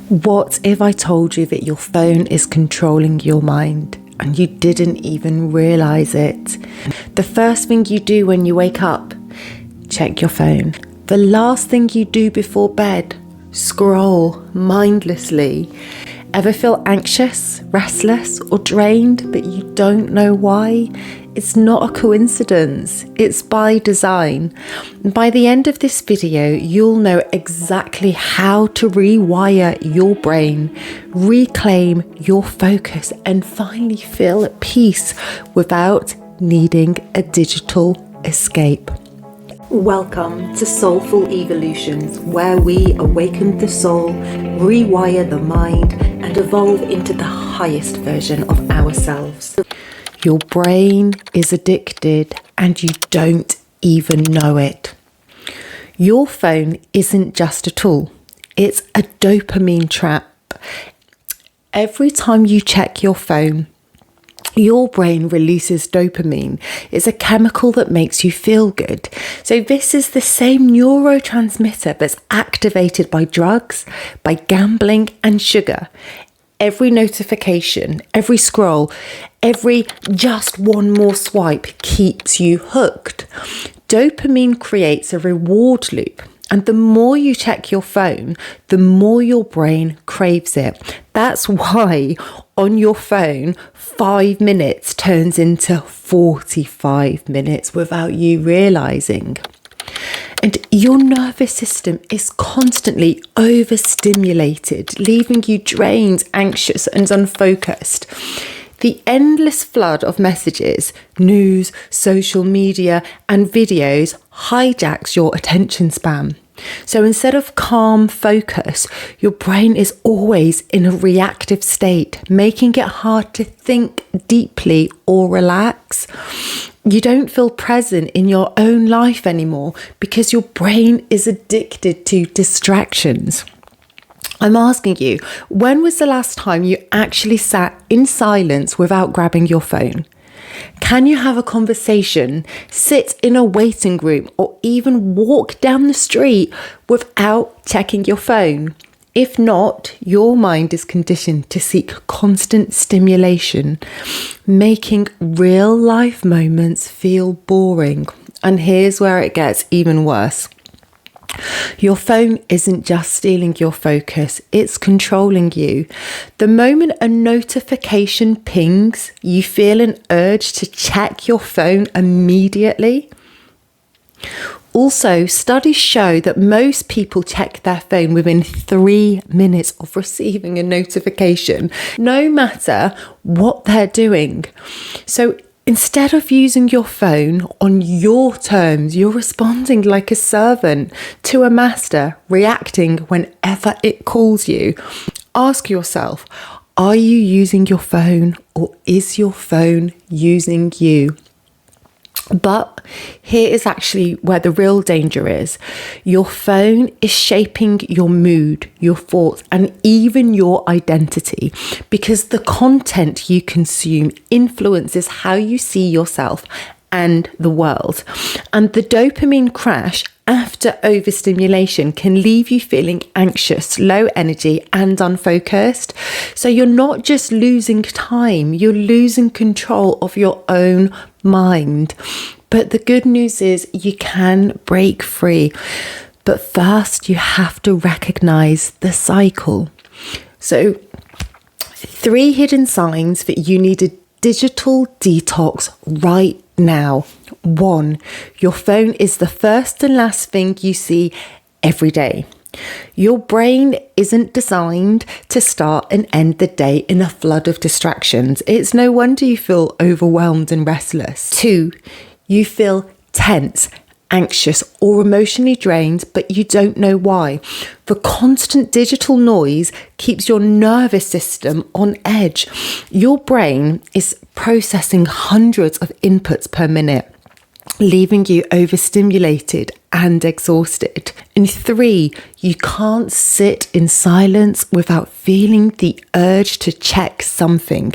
What if I told you that your phone is controlling your mind and you didn't even realize it? The first thing you do when you wake up, check your phone. The last thing you do before bed, scroll mindlessly. Ever feel anxious, restless, or drained, but you don't know why? It's not a coincidence, it's by design. And by the end of this video, you'll know exactly how to rewire your brain, reclaim your focus, and finally feel at peace without needing a digital escape. Welcome to Soulful Evolutions, where we awaken the soul, rewire the mind, and evolve into the highest version of ourselves. Your brain is addicted and you don't even know it. Your phone isn't just a tool, it's a dopamine trap. Every time you check your phone, your brain releases dopamine. It's a chemical that makes you feel good. So this is the same neurotransmitter that's activated by drugs, by gambling and sugar. Every notification, every scroll, every just one more swipe keeps you hooked. Dopamine creates a reward loop. And the more you check your phone, the more your brain craves it. That's why on your phone, 5 minutes turns into 45 minutes without you realizing. And your nervous system is constantly overstimulated, leaving you drained, anxious, and unfocused. The endless flood of messages, news, social media, and videos hijacks your attention span. So instead of calm focus, your brain is always in a reactive state, making it hard to think deeply or relax. You don't feel present in your own life anymore because your brain is addicted to distractions. I'm asking you, when was the last time you actually sat in silence without grabbing your phone? Can you have a conversation, sit in a waiting room, or even walk down the street without checking your phone? If not, your mind is conditioned to seek constant stimulation, making real life moments feel boring. And here's where it gets even worse. Your phone isn't just stealing your focus, it's controlling you. The moment a notification pings, you feel an urge to check your phone immediately. Also, studies show that most people check their phone within 3 minutes of receiving a notification, no matter what they're doing. So instead of using your phone on your terms, you're responding like a servant to a master, reacting whenever it calls you. Ask yourself, are you using your phone or is your phone using you? But here is actually where the real danger is. Your phone is shaping your mood, your thoughts, and even your identity, because the content you consume influences how you see yourself and the world. And the dopamine crash after overstimulation can leave you feeling anxious, low energy, and unfocused. So you're not just losing time, you're losing control of your own mind. But the good news is you can break free. But first, you have to recognize the cycle. So 3 hidden signs that you need a digital detox right now. 1, your phone is the first and last thing you see every day. Your brain isn't designed to start and end the day in a flood of distractions. It's no wonder you feel overwhelmed and restless. 2, you feel tense, anxious, or emotionally drained, but you don't know why. The constant digital noise keeps your nervous system on edge. Your brain is processing hundreds of inputs per minute, leaving you overstimulated and exhausted. And 3, you can't sit in silence without feeling the urge to check something.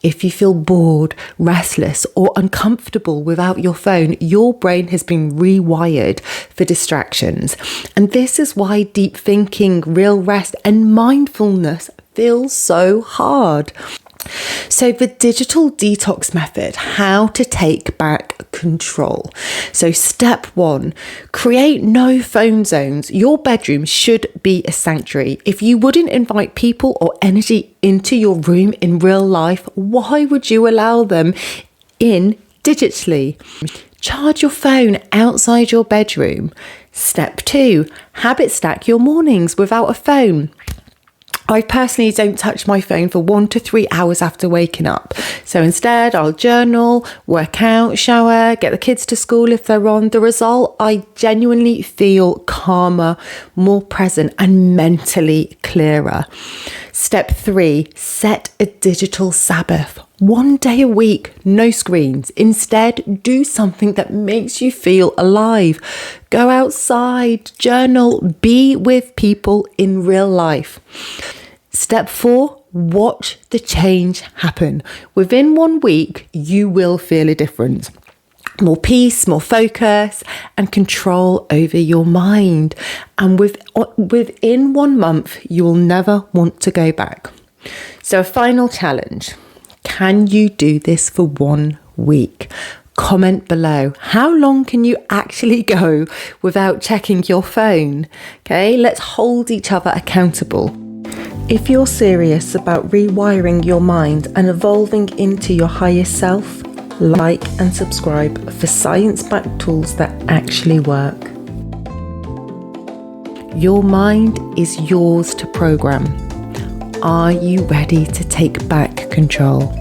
If you feel bored, restless, or uncomfortable without your phone, your brain has been rewired for distractions. And this is why deep thinking, real rest, and mindfulness feels so hard. So the digital detox method, how to take back control. So step 1, create no phone zones. Your bedroom should be a sanctuary. If you wouldn't invite people or energy into your room in real life, why would you allow them in digitally? Charge your phone outside your bedroom. Step 2, habit stack your mornings without a phone. I personally don't touch my phone for 1 to 3 hours after waking up. So instead, I'll journal, work out, shower, get the kids to school if they're on. The result, I genuinely feel calmer, more present, and mentally clearer. Step 3, set a digital Sabbath. 1 day a week, no screens. Instead, do something that makes you feel alive. Go outside, journal, be with people in real life. Step 4, watch the change happen. Within 1 week, you will feel a difference. More peace, more focus, and control over your mind. And within 1 month, you will never want to go back. So a final challenge. Can you do this for 1 week? Comment below. How long can you actually go without checking your phone? Okay, let's hold each other accountable. If you're serious about rewiring your mind and evolving into your highest self, like and subscribe for science-backed tools that actually work. Your mind is yours to program. Are you ready to take back control?